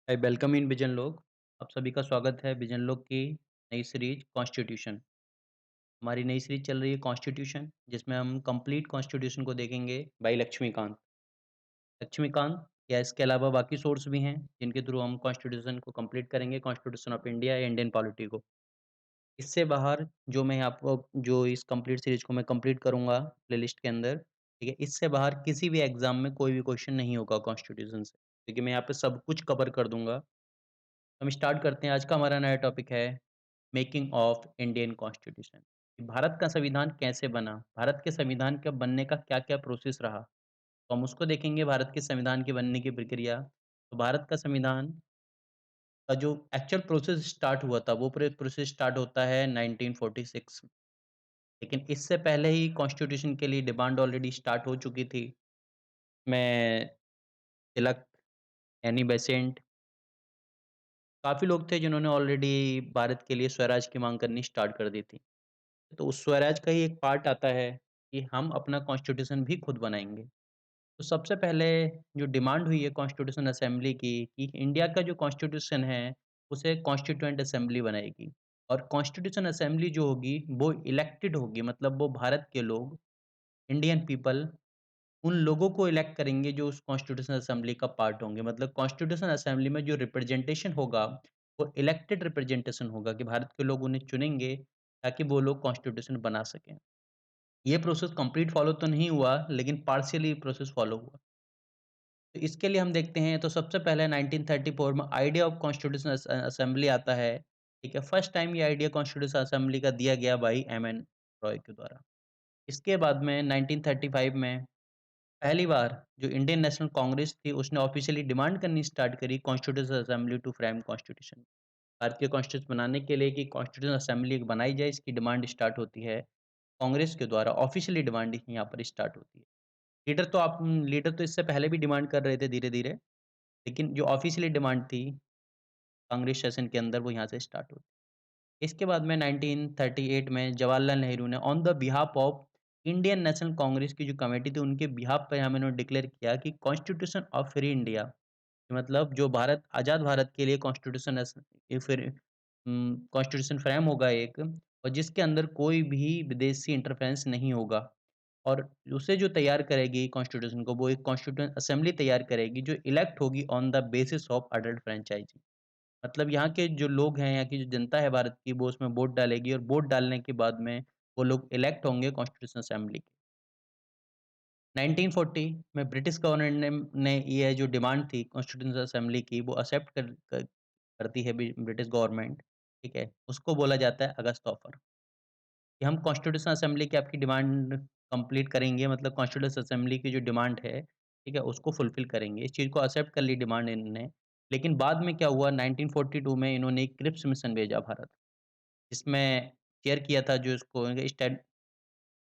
I welcome in vision लोग। आप सभी का स्वागत है विजन लोग की नई सीरीज कॉन्स्टिट्यूशन। हमारी नई सीरीज चल रही है कॉन्स्टिट्यूशन, जिसमें हम कंप्लीट कॉन्स्टिट्यूशन को देखेंगे बाई लक्ष्मीकांत। लक्ष्मीकांत या इसके अलावा बाकी सोर्स भी हैं जिनके थ्रू हम कॉन्स्टिट्यूशन को कंप्लीट करेंगे, कॉन्स्टिट्यूशन ऑफ इंडिया या इंडियन पॉलिटी को। इससे बाहर जो मैं आपको जो इस कंप्लीट सीरीज को मैं कंप्लीट करूंगा प्लेलिस्ट के अंदर, ठीक है, इससे बाहर किसी भी एग्जाम में कोई भी क्वेश्चन नहीं होगा कॉन्स्टिट्यूशन से, क्योंकि मैं यहाँ पे सब कुछ कवर कर दूंगा। हम स्टार्ट करते हैं। आज का हमारा नया टॉपिक है making of Indian constitution. Bharat का संविधान कैसे बना, भारत के संविधान के बनने का क्या-क्या प्रोसेस रहा, तो हम उसको देखेंगे, भारत के संविधान के बनने की प्रक्रिया। तो भारत का संविधान का जो एक्चुअल प्रोसेस स्टार्ट हुआ था, वो प्रोसेस स्टार्ट होता है 1946 में। लेकिन इससे पहले ही कॉन्स्टिट्यूशन के लिए डिमांड ऑलरेडी स्टार्ट हो चुकी थी। मैं तिलक, एनी बेसेंट, काफ़ी लोग थे जिन्होंने ऑलरेडी भारत के लिए स्वराज की माँग करनी स्टार्ट कर दी थी। तो उस स्वराज का ही एक पार्ट आता है कि हम अपना कॉन्स्टिट्यूशन भी खुद बनाएँगे। तो सबसे पहले जो डिमांड हुई है कॉन्स्टिट्यूशन असेंबली की कि इंडिया का जो कॉन्स्टिट्यूशन है, उसे कॉन्स्टिट्यूएंट असेंबली बनाएगी। और कॉन्स्टिट्यूशन असेंबली जो होगी, वो इलेक्टेड होगी, मतलब वो भारत के लोग, इंडियन पीपल, उन लोगों को इलेक्ट करेंगे जो उस कॉन्स्टिट्यूशन असेंबली का पार्ट होंगे। मतलब कॉन्स्टिट्यूशन असेंबली में जो रिप्रेजेंटेशन होगा, वो इलेक्टेड रिप्रेजेंटेशन होगा कि भारत के लोग उन्हें चुनेंगे ताकि वो लोग कॉन्स्टिट्यूशन बना सकें। ये प्रोसेस कंप्लीट फॉलो तो नहीं हुआ, लेकिन पार्शियली प्रोसेस फॉलो हुआ। तो इसके लिए हम देखते हैं, तो सबसे पहले 1934 में आइडिया ऑफ कॉन्स्टिट्यूशन असेंबली आता है। ठीक है, फर्स्ट टाइम ये आइडिया कॉन्स्टिट्यूशन असेंबली का दिया गया बाई एम.एन. रॉय के द्वारा। इसके बाद में 1935 में पहली बार जो इंडियन नेशनल कांग्रेस थी, उसने ऑफिशियली डिमांड करनी स्टार्ट करी constitution assembly to frame constitution. भारतीय कॉन्स्टिट्यूशन बनाने के लिए कि कॉन्स्टिट्यूशन असेंबली बनाई जाए, इसकी डिमांड स्टार्ट होती है कांग्रेस के द्वारा। ऑफिशियली डिमांड यहाँ पर स्टार्ट होती है। लीडर तो इससे पहले भी डिमांड कर रहे थे धीरे-धीरे, लेकिन जो ऑफिशियली डिमांड थी कांग्रेस सेशन के अंदर, वो यहाँ से स्टार्ट हुई। इसके बाद में 1938 में जवाहरलाल नेहरू ने on the behalf of Indian national Congress की जो कमेटी थी, उनके बिहाफ पे यहाँ पे उन्होंने डिक्लेयर किया कि कॉन्स्टिट्यूशन ऑफ फ्री इंडिया, मतलब जो भारत, आज़ाद भारत के लिए कॉन्स्टिट्यूशन फिर कॉन्स्टिट्यूशन फ्रेम होगा एक, और जिसके अंदर कोई भी विदेशी इंटरफेरेंस नहीं होगा। और उसे जो तैयार करेगी कॉन्स्टिट्यूशन को, वो एक कॉन्स्टिट्यूशन असेंबली तैयार करेगी जो इलेक्ट होगी on the basis of adult franchise. मतलब यहाँ के जो लोग हैं, यहाँ की जो जनता है भारत की, वो उसमें वोट डालेगी और वोट डालने के बाद में वो लोग इलेक्ट होंगे कॉन्स्टिट्यूशन असेंबली के। 1940 में ब्रिटिश गवर्नमेंट ने ये जो डिमांड थी कॉन्स्टिट्यूशन असेंबली की, वो एक्सेप्ट करती है ब्रिटिश गवर्नमेंट। ठीक है, उसको बोला जाता है अगस्त ऑफर, कि हम कॉन्स्टिट्यूशन असेंबली की आपकी डिमांड कंप्लीट करेंगे, मतलब कॉन्स्टिट्यूशन असेंबली की जो डिमांड है, ठीक है, उसको फुलफिल करेंगे। इस चीज़ को एक्सेप्ट कर ली डिमांड इन्होंने। लेकिन बाद में क्या हुआ, 1942 में इन्होंने एक क्रिप्स मिशन भेजा भारत, जिसमें चेयर किया था जो इसको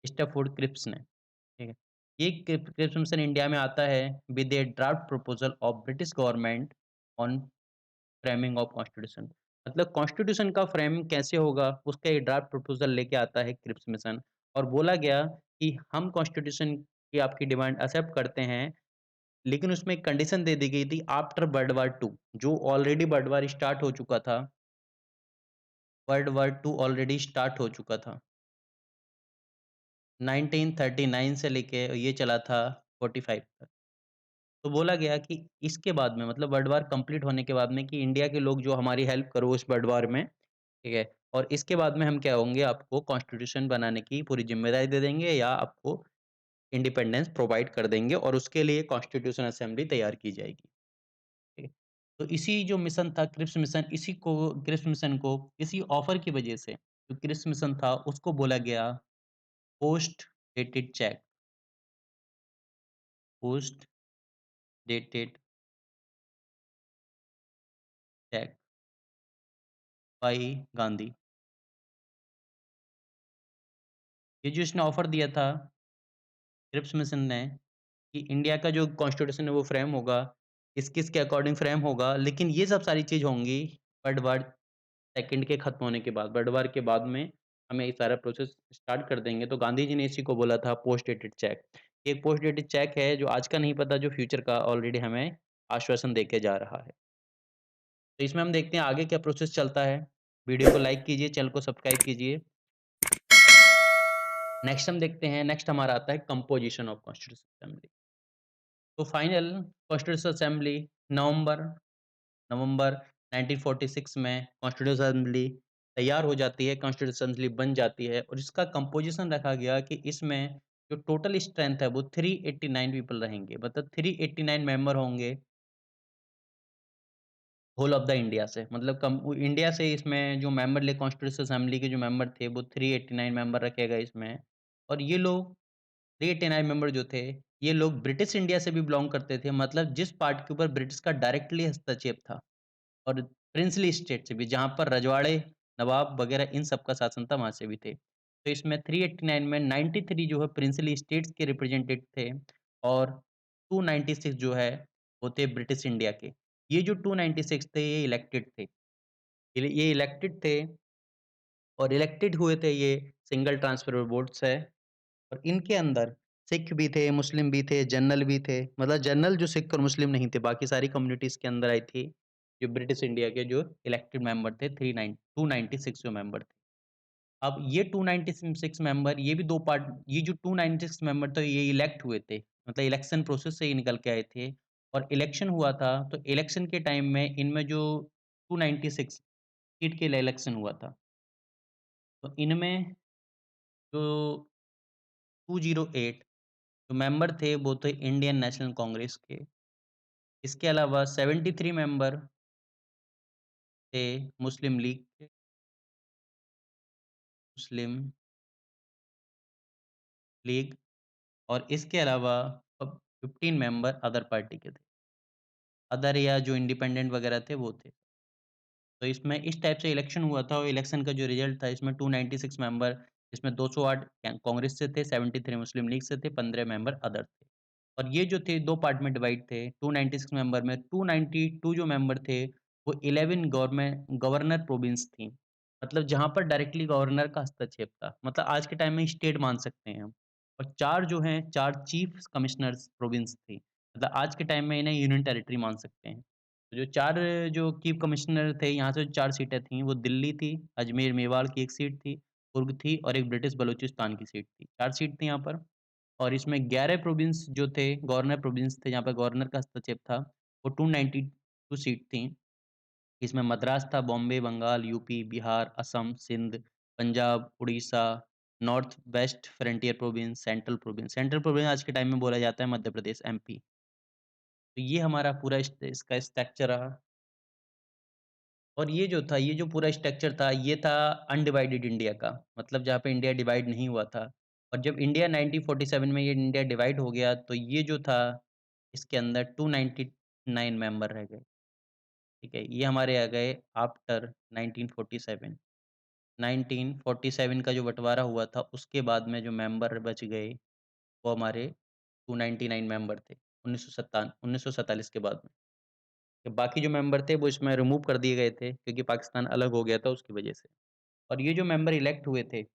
स्टैफोर्ड क्रिप्स ने। ठीक है। ये क्रिप्स मिशन इंडिया में आता है with A draft proposal of British government on framing of constitution. मतलब कॉन्स्टिट्यूशन का फ्रेम कैसे होगा, उसका एक ड्राफ्ट प्रपोजल लेके आता है क्रिप्स मिशन। और बोला गया कि हम कॉन्स्टिट्यूशन की आपकी डिमांड एक्सेप्ट करते हैं, लेकिन उसमें एक कंडीशन दे दी गई थी आफ्टर वर्ल्ड वार 2, जो ऑलरेडी वर्ल्ड वार स्टार्ट हो चुका था। वर्ल्ड वार 2 ऑलरेडी स्टार्ट हो चुका था। 1939 से लेके ये चला था 45 तक। तो बोला गया कि इसके बाद में, मतलब वर्ल्ड वार कंप्लीट होने के बाद में, कि इंडिया के लोग जो हमारी हेल्प करो उस वर्ल्ड वार में, ठीक है? और इसके बाद में हम क्या होंगे, आपको कॉन्स्टिट्यूशन बनाने की पूरी ज़िम्मेदारी दे देंगे या आपको इंडिपेंडेंस प्रोवाइड कर देंगे, और उसके लिए कॉन्स्टिट्यूशन असेंबली तैयार की जाएगी, ठीक है? तो इसी जो मिशन था क्रिप्स मिशन, क्रिप्स मिशन को इसी ऑफर की वजह से, जो क्रिप्स मिशन था उसको बोला गया post dated cheque, post dated cheque by Gandhi. ये जो इसने ऑफर दिया था क्रिप्स मिशन ने, कि इंडिया का जो कॉन्स्टिट्यूशन है वो फ्रेम होगा, किस-किस के अकॉर्डिंग फ्रेम होगा, लेकिन ये सब सारी चीज़ होंगी वर्ल्ड वार सेकंड के खत्म होने के बाद। वर्ल्ड वार के बाद में हमें ये सारा प्रोसेस स्टार्ट कर देंगे। तो गांधी जी ने इसी को बोला था पोस्ट डेटेड चेक। एक पोस्ट डेटेड चेक है जो आज का नहीं पता, जो फ्यूचर का ऑलरेडी हमें आश्वासन देके जा रहा है। तो इसमें हम देखते हैं आगे क्या प्रोसेस चलता है। वीडियो को लाइक कीजिए, चैनल को सब्सक्राइब कीजिए। नेक्स्ट हम देखते हैं, नेक्स्ट हमारा आता है कंपोजिशन ऑफ कॉन्स्टिट्यूशन असेंबली। तो फाइनल कॉन्स्टिट्यूशन असेंबली नवंबर नवंबर 1946 में कॉन्स्टिट्यूशन असेंबली तैयार हो जाती है, कॉन्स्टिट्यूशन असेंबली बन जाती है और इसका कंपोजिशन रखा गया कि इसमें जो टोटल स्ट्रेंथ है वो 389 पीपल रहेंगे, मतलब 389 मेंबर होंगे होल ऑफ द इंडिया से। मतलब कम इंडिया से इसमें जो मेंबर ले कॉन्स्टिट्यूशन असेंबली के जो मेंबर थे वो 389 मेंबर रखे गए इसमें। और ये लोग 389 मेंबर जो थे, ये लोग ब्रिटिश इंडिया से भी बिलॉन्ग करते थे, मतलब जिस पार्ट के ऊपर ब्रिटिश का डायरेक्टली हस्तक्षेप था। और प्रिंसली स्टेट से भी, जहाँ पर रजवाड़े, नवाब वगैरह इन सब का शासन था, वहाँ से भी थे। तो इसमें 389 में 93 जो है प्रिंसली स्टेट्स के रिप्रेजेंटेड थे और 296 जो है, वो थे ब्रिटिश इंडिया के। ये जो 296 थे, ये इलेक्टेड थे। ये इलेक्टेड थे और इलेक्टेड हुए थे ये सिंगल ट्रांसफर वोट से। और इनके अंदर सिख भी थे, मुस्लिम भी थे, जर्नल भी थे। मतलब जर्नल जो सिख और मुस्लिम नहीं थे, बाकी सारी कम्युनिटीज़ के अंदर आई थी, जो ब्रिटिश इंडिया के जो इलेक्टेड मेंबर थे, 296 जो मेंबर थे। अब ये 296 मेंबर, ये भी 2 पार्ट, ये जो 296 मेंबर थे, ये इलेक्ट हुए थे। मतलब इलेक्शन प्रोसेस से ही निकल के आए थे और इलेक्शन हुआ था, तो इलेक्शन के टाइम में इनमें जो 296 सीट के लिए इलेक्शन हुआ था, तो इनमें जो 208 जो मेंबर थे वो थे इंडियन नेशनल कांग्रेस के। इसके अलावा 73 मेंबर थे मुस्लिम लीग के, मुस्लिम लीग। और इसके अलावा 15 मेंबर अदर पार्टी के थे। अदर या जो इंडिपेंडेंट वगैरह थे वो थे। तो इसमें इस टाइप से इलेक्शन हुआ था और इलेक्शन का जो रिजल्ट था, इसमें 296 मेंबर, इसमें 208 कांग्रेस से थे, 73 मुस्लिम लीग से थे, 15 मेंबर अदर थे। और ये जो थे 2 पार्ट में डिवाइड थे। 296 मेंबर में 292 जो मेंबर थे, वो 11 गवर्नर प्रोविंस थी। मतलब जहाँ पर डायरेक्टली गवर्नर का हस्तक्षेप था। मतलब आज के टाइम में स्टेट मान सकते हैं हम। और 4 जो हैं, 4 चीफ कमिश्नर्स प्रोविंस थी। मतलब आज के टाइम में इन्हें यूनियन टेरिटरी मान सकते हैं। तो जो 4 जो चीफ कमिश्नर थे, यहाँ से जो 4 सीटें थीं, वो दिल्ली थी, अजमेर मेवाड़ की 1 सीट थी, कुर्ग थी और एक ब्रिटिश बलूचिस्तान की सीट थी। 4 सीट थी यहाँ पर। और इसमें 11 प्रोविंस जो थे, गवर्नर प्रोविंस थे, जहाँ पे गवर्नर का हस्तक्षेप था, वो 292 सीट थी। इसमें मद्रास था, Bombay, Bengal, UP, Bihar, Assam, Sindh, Punjab, Orissa, north west frontier province, central province. Central province आज के टाइम में बोला जाता है मध्य प्रदेश, एमपी। तो ये हमारा पूरा इसका स्ट्रक्चर रहा। और ये जो था, ये जो पूरा स्ट्रक्चर था, ये था अनडिवाइडेड इंडिया का, मतलब जहाँ पे इंडिया डिवाइड नहीं हुआ था। और जब इंडिया 1947 में ये इंडिया डिवाइड हो गया, तो ये जो था, इसके अंदर 299 मेंबर रह गए, ठीक है? ये हमारे आ गए आफ्टर 1947। 1947 का जो बँटवारा हुआ था, उसके बाद में जो मेंबर बच गए, वो हमारे 299 मेंबर थे, 1947 के बाद में। बाकी जो मेंबर थे वो इसमें रिमूव कर दिए गए थे क्योंकि पाकिस्तान अलग हो गया था उसकी वजह से। और ये जो मेंबर इलेक्ट हुए थे,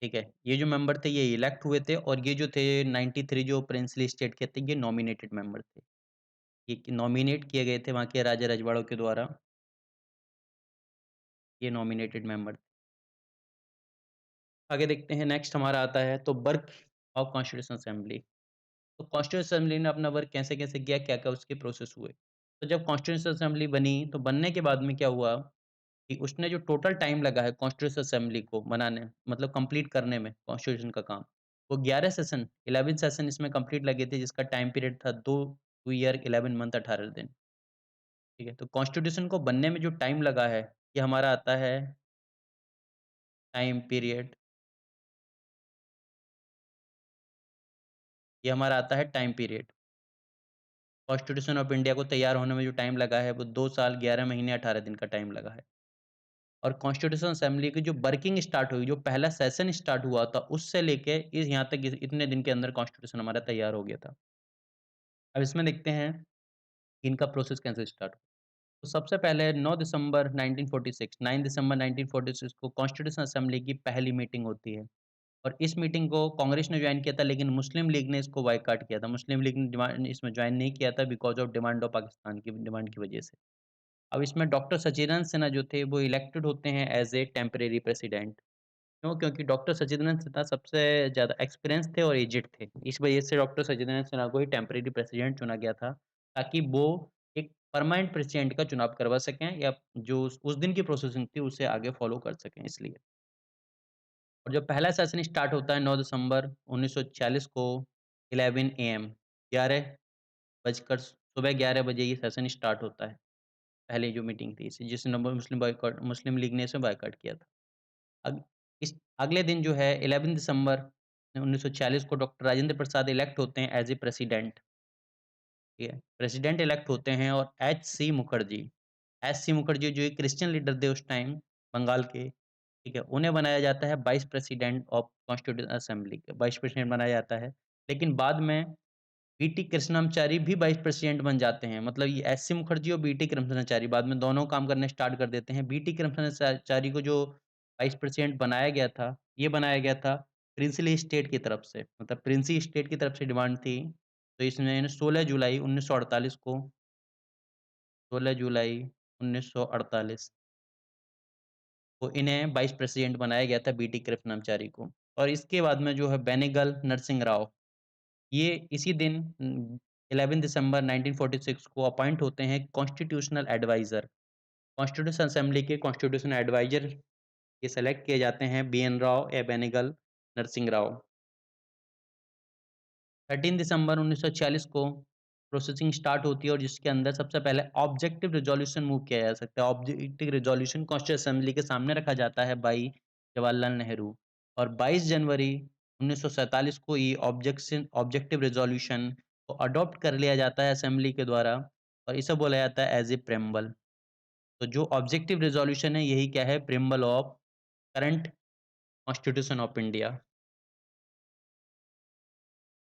ठीक है? ये जो मेंबर थे ये इलेक्ट हुए थे और ये जो थे 93 जो प्रिंसली स्टेट के थे, ये नॉमिनेटेड मेंबर थे। ये नॉमिनेट किए गए थे वहाँ के राजा रजवाड़ों के द्वारा, ये नॉमिनेटेड मेंबर थे। आगे देखते हैं, नेक्स्ट हमारा आता है तो वर्क ऑफ कॉन्स्टिट्यूशन असेंबली। तो कॉन्स्टिट्यूशन असेंबली ने अपना वर्क कैसे-कैसे किया, क्या-क्या उसके प्रोसेस हुए। तो जब कॉन्स्टिट्यूशन असेंबली बनी, तो बनने के बाद में क्या हुआ कि उसने जो टोटल टाइम लगा है कॉन्स्टिट्यूशन असेंबली को बनाने, मतलब कंप्लीट करने में कॉन्स्टिट्यूशन का काम, वो 11 सेशन, 11 सेशन इसमें कंप्लीट लगे थे, जिसका टाइम पीरियड था 2 ईयर 11 मंथ 18 दिन, ठीक है? तो कॉन्स्टिट्यूशन को बनने में जो टाइम लगा है, ये हमारा आता है टाइम पीरियड, ये हमारा आता है time period. Constitution of India को तैयार होने में जो टाइम लगा है, वो 2 साल 11 महीने 18 दिन का टाइम लगा है। और कॉन्स्टिट्यूशन असेंबली की जो वर्किंग स्टार्ट हुई, जो पहला सेशन स्टार्ट हुआ था, उससे लेके इस यहाँ तक इस इतने दिन के अंदर कॉन्स्टिट्यूशन हमारा तैयार हो गया था। अब इसमें देखते हैं कि इनका प्रोसेस कैसे स्टार्ट हुआ। तो सबसे पहले 9 दिसंबर 1946 को कॉन्स्टिट्यूशन असेंबली की पहली मीटिंग होती है। और इस मीटिंग को कांग्रेस ने जॉइन किया था, लेकिन मुस्लिम लीग ने इसको बॉयकॉट किया था। मुस्लिम लीग ने डिमांड इसमें जॉइन नहीं किया था because of demand of Pakistan की डिमांड की वजह से। अब इसमें डॉक्टर सच्चिदानंद सिन्हा जो थे वो इलेक्टेड होते हैं एज़ ए टेम्परेरी प्रेसिडेंट। क्यों? क्योंकि डॉक्टर सच्चिदानंद सिन्हा सबसे ज़्यादा एक्सपीरियंस थे और एजेड थे। इस वजह से डॉक्टर सच्चिदानंद सिन्हा को ही टेम्परेरी प्रेसिडेंट चुना गया था, ताकि वो एक परमानेंट प्रेसिडेंट का चुनाव करवा सकें या जो उस दिन की प्रोसेसिंग थी उसे आगे फॉलो कर सकें इसलिए। और जब पहला सेशन स्टार्ट होता है 9 दिसंबर 1946 को 11 एएम 11 बजकर सुबह 11 बजे ये सेशन स्टार्ट होता है। पहली जो मीटिंग थी इसी जिस नंबर मुस्लिम लीग ने इसे बॉयकॉट किया था। अग इस अगले दिन जो है 11 दिसंबर 1940 को डॉक्टर राजेंद्र प्रसाद इलेक्ट होते हैं एज़ ए प्रेसिडेंट, ठीक है? प्रेसिडेंट इलेक्ट होते हैं और एच.सी. मुखर्जी जो एक क्रिश्चियन लीडर थे उस टाइम बंगाल के, ठीक है? उन्हें बनाया जाता है vice president of constituent assembly के वाइस प्रेसिडेंट बनाया जाता है। लेकिन बाद में बीटी कृष्णमाचारी भी वाइस प्रेसिडेंट बन जाते हैं। मतलब ये एस.सी. मुखर्जी और बीटी कृष्णमाचारी बाद में दोनों काम करने स्टार्ट कर देते हैं। बीटी कृष्णमाचारी को जो वाइस प्रेसिडेंट बनाया गया था, ये बनाया गया था प्रिंसली स्टेट की तरफ से। मतलब प्रिंसी स्टेट की तरफ से डिमांड थी। तो इसमें 16 जुलाई 1948 को 16 जुलाई 1948 को इन्हें वाइस प्रेसिडेंट बनाया गया था बीटी कृष्णमाचारी को। और इसके बाद में जो है बेनेगल नरसिंह राव ये इसी दिन 11 दिसंबर 1946 को अपॉइंट होते हैं कॉन्स्टिट्यूशनल एडवाइज़र। कॉन्स्टिट्यूशन असेंबली के कॉन्स्टिट्यूशन एडवाइज़र ये सेलेक्ट किए जाते हैं बीएन राव या बेनेगल नरसिंह राव। 13 दिसंबर 1946 को प्रोसेसिंग स्टार्ट होती है और जिसके अंदर सबसे पहले ऑब्जेक्टिव रिज़ॉल्यूशन मूव किया जा सकता है। ऑब्जेक्टिव रिज़ॉल्यूशन कॉन्स्टिट्यूशन असेंबली के सामने रखा जाता है बाई जवाहरलाल नेहरू और 22 जनवरी 1947 को ये ऑब्जेक्टिव रिज़ॉल्यूशन को अडॉप्ट कर लिया जाता है असेंबली के द्वारा और इसे बोला जाता है एज़ ए प्रेम्बल। तो जो ऑब्जेक्टिव रिज़ॉल्यूशन है यही क्या है preamble of current constitution of India.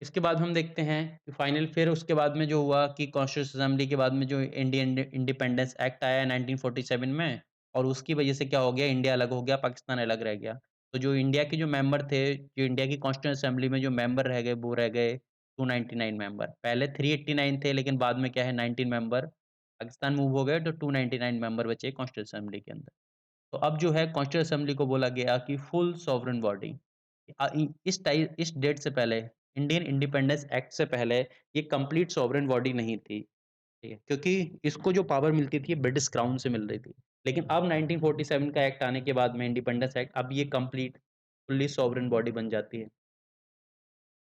इसके बाद हम देखते हैं कि फाइनल फिर उसके बाद में जो हुआ कि कॉन्स्टिट्यूशन असेंबली के बाद में जो इंडियन इंडिपेंडेंस एक्ट आया 1947 में और उसकी वजह से क्या हो गया इंडिया अलग हो गया, पाकिस्तान अलग रह गया। तो जो इंडिया के जो मेंबर थे, जो इंडिया की कॉन्स्टिट्यूशन असेंबली में जो मेंबर रह गए वो रह गए 299 मेंबर। पहले 389 थे लेकिन बाद में क्या है 19 मेंबर पाकिस्तान मूव हो गए तो 299 मेंबर बचे कॉन्स्टिट्यूशन असेंबली के अंदर। तो अब जो है कॉन्स्टिट्यूशन असेंबली को बोला गया कि फुल सॉवरेन बॉडी इस डेट से पहले इंडियन इंडिपेंडेंस एक्ट से पहले ये कंप्लीट सॉवरेन बॉडी नहीं थी, ठीक है? क्योंकि इसको जो पावर मिलती थी ब्रिटिश क्राउन से मिल रही थी। लेकिन अब 1947 का एक्ट आने के बाद में इंडिपेंडेंस एक्ट अब ये कंप्लीट फुल्ली सॉवरेन बॉडी बन जाती है।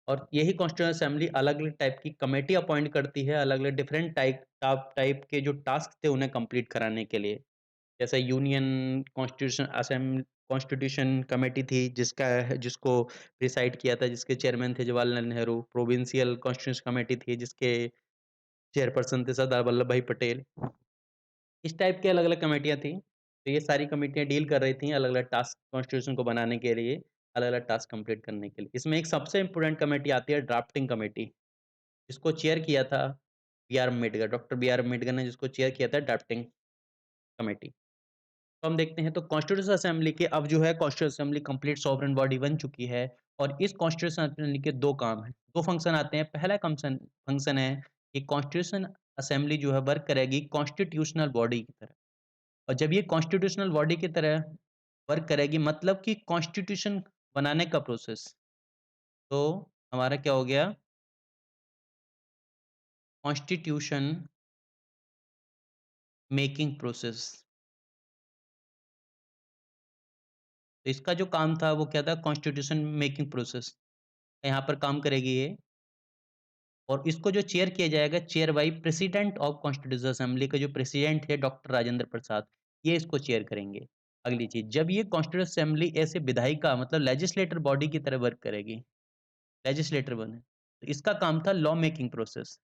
और यही कॉन्स्टिट्यूएंट असेंबली अलग-अलग टाइप की कमेटी अपॉइंट करती है, अलग-अलग डिफरेंट टाइप के जो टास्क थे उन्हें कंप्लीट कराने के लिए। जैसे यूनियन कॉन्स्टिट्यूशन कमेटी थी जिसको प्रिसाइड किया था, जिसके चेयरमैन थे Jawaharlal Nehru. Provincial constitution committee थी जिसके चेयरपर्सन थे सरदार वल्लभ भाई पटेल। इस टाइप की अलग-अलग कमेटियाँ थी। तो ये सारी कमेटियाँ डील कर रही थी अलग-अलग टास्क कॉन्स्टिट्यूशन को बनाने के लिए, अलग-अलग टास्क कंप्लीट करने के लिए। इसमें एक सबसे इम्पोर्टेंट कमेटी आती है ड्राफ्टिंग कमेटी, जिसको चेयर किया था B R Ambedkar, doctor B R Ambedkar ने जिसको चेयर किया था ड्राफ्टिंग कमेटी। तो हम देखते हैं तो कॉन्स्टिट्यूशन असेंबली के अब जो है constitution assembly complete sovereign body बन चुकी है और इस कॉन्स्टिट्यूशन असेंबली के 2 काम हैं, 2 फंक्शन आते हैं। पहला कम्सन फंक्शन है कि कॉन्स्टिट्यूशन असेंबली जो है वर्क करेगी कॉन्स्टिट्यूशनल बॉडी की तरह और जब ये कॉन्स्टिट्यूशनल बॉडी की तरह वर्क करेगी मतलब कि कॉन्स्टिट्यूशन बनाने का प्रोसेस, तो हमारा क्या हो गया कॉन्स्टिट्यूशन मेकिंग प्रोसेस। तो इसका जो काम था वो क्या था कॉन्स्टिट्यूशन मेकिंग प्रोसेस, यहाँ पर काम करेगी ये और इसको जो चेयर किया जाएगा chair by president of constitution assembly का जो प्रेसिडेंट है डॉक्टर राजेंद्र प्रसाद, ये इसको चेयर करेंगे। अगली चीज़ जब ये कॉन्स्टिट्यूशन असेंबली ऐसे विधायिका मतलब लेजिस्लेटर बॉडी की तरह वर्क करेगी, लेजिस्लेटर बने, तो इसका काम था law making process.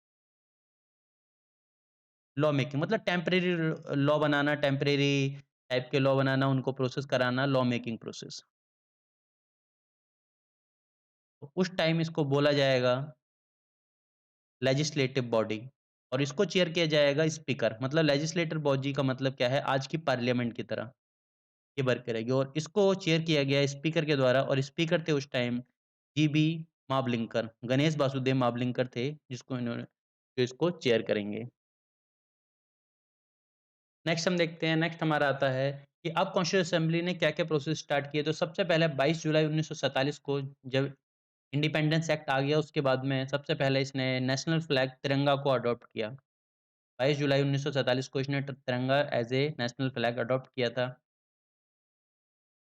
Law making मतलब टेम्परेरी लॉ बनाना, टेम्परेरी टाइप के लॉ बनाना, उनको प्रोसेस कराना, लॉ मेकिंग प्रोसेस। तो उस टाइम इसको बोला जाएगा लेजिस्लेटिव बॉडी और इसको चेयर किया जाएगा स्पीकर मतलब लेजिस्लेटिव बॉडी का मतलब क्या है आज की पार्लियामेंट की तरह। ये वर्क करेगी और इसको चेयर किया गया स्पीकर के द्वारा और स्पीकर थे उस टाइम जीबी मावलिंकर, गणेश वासुदेव मावलिंकर थे जिसको इन्होंने जो इसको चेयर करेंगे। नेक्स्ट हम देखते हैं, नेक्स्ट हमारा आता है कि अब कॉन्स्टिट्यूशन असेंबली ने क्या-क्या प्रोसेस स्टार्ट किए। तो सबसे पहले 22 जुलाई 1947 को जब इंडिपेंडेंस एक्ट आ गया, उसके बाद में सबसे पहले इसने नेशनल फ्लैग तिरंगा को अडॉप्ट किया। 22 जुलाई 1947 को इसने तिरंगा as a national flag adopt किया था।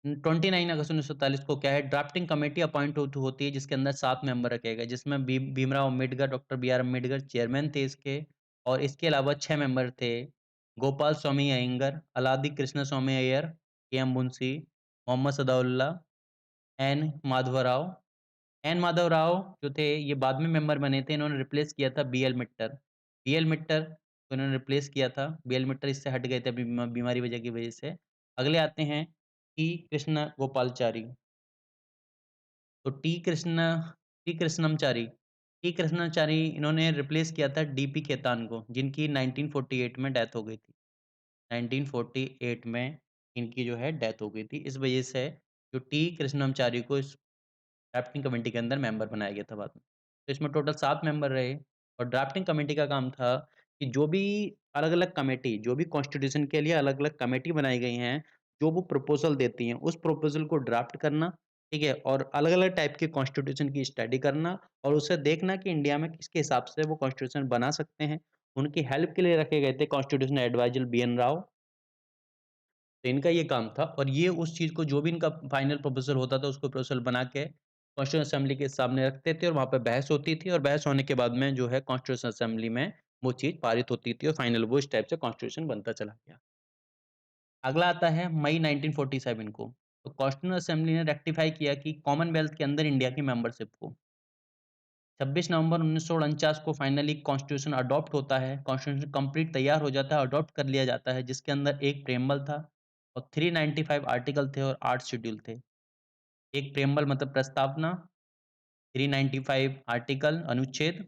29 अगस्त 1947 को क्या है ड्राफ्टिंग कमेटी अपॉइंट होती है जिसके अंदर 7 मेंबर रखे गए जिसमें Bhimrao Ambedkar, doctor B R Ambedkar chairman थे इसके और इसके अलावा 6 मेंबर थे Gopal Swami Iyengar, अलादी Krishna Swami Iyer, K M Munshi, Mohammad Sadaullah, N Madhavrao. N Madhav Rao जो थे ये बाद में मेंबर बने थे, इन्होंने रिप्लेस किया था बी एल मित्तर। बी एल मित्तर को इन्होंने रिप्लेस किया था, बी एल मित्तर इससे हट गए थे बीमारी वजह की वजह से। अगले आते हैं टी कृष्ण गोपालचारी। तो टी कृष्णमचारी इन्होंने रिप्लेस किया था डीपी खेतान को जिनकी 1948 में डेथ हो गई थी। 1948 में इनकी जो है डेथ हो गई थी। इस वजह से जो टी कृष्णमचारी को इस ड्राफ्टिंग कमेटी के अंदर मेंबर बनाया गया था बाद में। तो इसमें टोटल 7 मेंबर रहे और ड्राफ्टिंग कमेटी का काम था कि जो भी अलग-अलग कमेटी, जो भी कॉन्स्टिट्यूशन के लिए अलग-अलग कमेटी बनाई गई हैं, जो वो प्रपोज़ल देती हैं, उस प्रपोज़ल को ड्राफ्ट करना, ठीक है? और अलग-अलग टाइप के कॉन्स्टिट्यूशन की स्टडी करना और उसे देखना कि इंडिया में किसके हिसाब से वो कॉन्स्टिट्यूशन बना सकते हैं। उनकी हेल्प के लिए रखे गए थे कॉन्स्टिट्यूशन एडवाइज़र बी.एन. राव। तो इनका ये काम था और ये उस चीज़ को जो भी इनका फाइनल प्रपोज़ल होता था, उसको प्रपोज़ल बना के कॉन्स्टिट्यूशन असेंबली के सामने रखते थे और वहाँ पे बहस होती थी और बहस होने के बाद में जो है कॉन्स्टिट्यूशन असेंबली में वो चीज़ पारित होती थी और फाइनल वो इस टाइप से कॉन्स्टिट्यूशन बनता चला गया। अगला आता है मई 1947 को। तो कॉन्स्टिट्यूशन असेंबली ने रेक्टिफ़ाई किया कि कॉमनवेल्थ के अंदर इंडिया की मेंबरशिप को। 26 नवंबर 1949 को फाइनली कॉन्स्टिट्यूशन अडॉप्ट होता है। कॉन्स्टिट्यूशन कंप्लीट तैयार हो जाता है, अडॉप्ट कर लिया जाता है जिसके अंदर एक प्रेम्बल था और 395 आर्टिकल थे और 8 शेड्यूल थे। एक प्रेम्बल मतलब प्रस्तावना, 395 आर्टिकल अनुच्छेद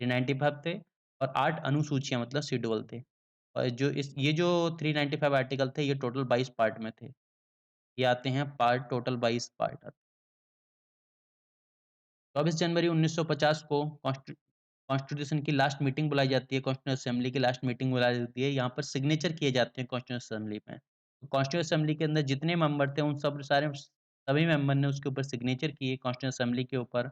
395 थे और 8 अनुसूचियाँ मतलब शेड्यूल थे। और ये जो 395 आर्टिकल थे ये टोटल 22 पार्ट में थे। ये आते हैं पार्ट टोटल 22 पार्ट। 24 जनवरी 1950 को कॉन्स्टिट्यूशन की लास्ट मीटिंग बुलाई जाती है, कॉन्स्टिट्यूशन असेंबली की लास्ट मीटिंग बुलाई जाती है। यहाँ पर सिग्नेचर किए जाते हैं कॉन्स्टिट्यूशन असेंबली में। तो कॉन्स्टिट्यूशन असेंबली के अंदर जितने मेंबर थे उन सभी मेंबर ने उसके ऊपर सिग्नेचर किए कॉन्स्टिट्यूशन असेंबली के ऊपर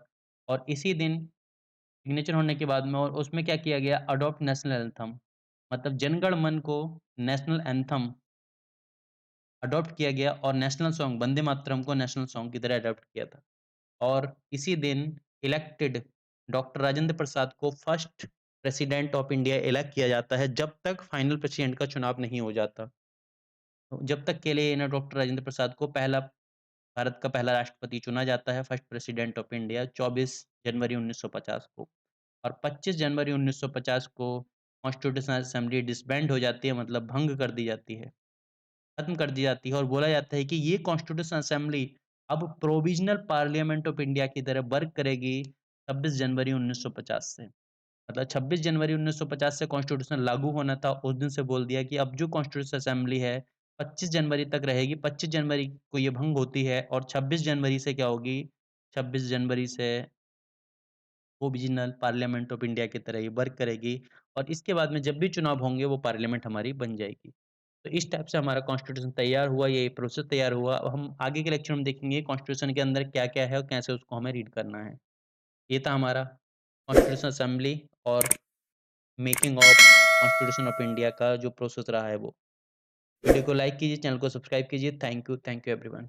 और इसी दिन सिग्नेचर होने के बाद में और उसमें क्या किया गया अडॉप्ट नेशनल एंथम मतलब जनगण मन को नेशनल एंथम अडॉप्ट किया गया और नेशनल सॉन्ग वंदे मातरम को नेशनल सॉन्ग की तरह अडॉप्ट किया था। और इसी दिन इलेक्टेड डॉक्टर राजेंद्र प्रसाद को first president of India elect किया जाता है जब तक फाइनल प्रेसिडेंट का चुनाव नहीं हो जाता। तो जब तक के लिए इन्हें डॉक्टर राजेंद्र प्रसाद को पहला भारत का पहला राष्ट्रपति चुना जाता है फर्स्ट प्रेसिडेंट ऑफ इंडिया 24 जनवरी 1950 को और 25 जनवरी 1950 को कॉन्स्टिट्यूशनल असेंबली डिसबैंड हो जाती है मतलब भंग कर दी जाती है, खत्म कर दी जाती है और बोला जाता है कि ये कॉन्स्टिट्यूशन असेंबली अब प्रोविज़नल पार्लियामेंट ऑफ इंडिया की तरह वर्क करेगी 26 जनवरी 1950 से। मतलब 26 जनवरी 1950 से कॉन्स्टिट्यूशन लागू होना था, उस दिन से बोल दिया कि अब जो कॉन्स्टिट्यूशन असेंबली है 25 जनवरी तक रहेगी, 25 जनवरी को ये भंग होती है और 26 जनवरी से क्या होगी, 26 जनवरी से प्रोविज़नल पार्लियामेंट ऑफ इंडिया की तरह ये वर्क करेगी और इसके बाद में जब भी चुनाव होंगे वो पार्लियामेंट हमारी बन जाएगी। तो इस टाइप से हमारा कॉन्स्टिट्यूशन तैयार हुआ, ये प्रोसेस तैयार हुआ। अब हम आगे के लेक्चर में देखेंगे कॉन्स्टिट्यूशन के अंदर क्या-क्या है और कैसे उसको हमें रीड करना है। ये था हमारा कॉन्स्टिट्यूशन असेंबली और making of constitution of India का जो प्रोसेस रहा है वो। वीडियो को लाइक कीजिए, चैनल को सब्सक्राइब कीजिए। Thank you everyone.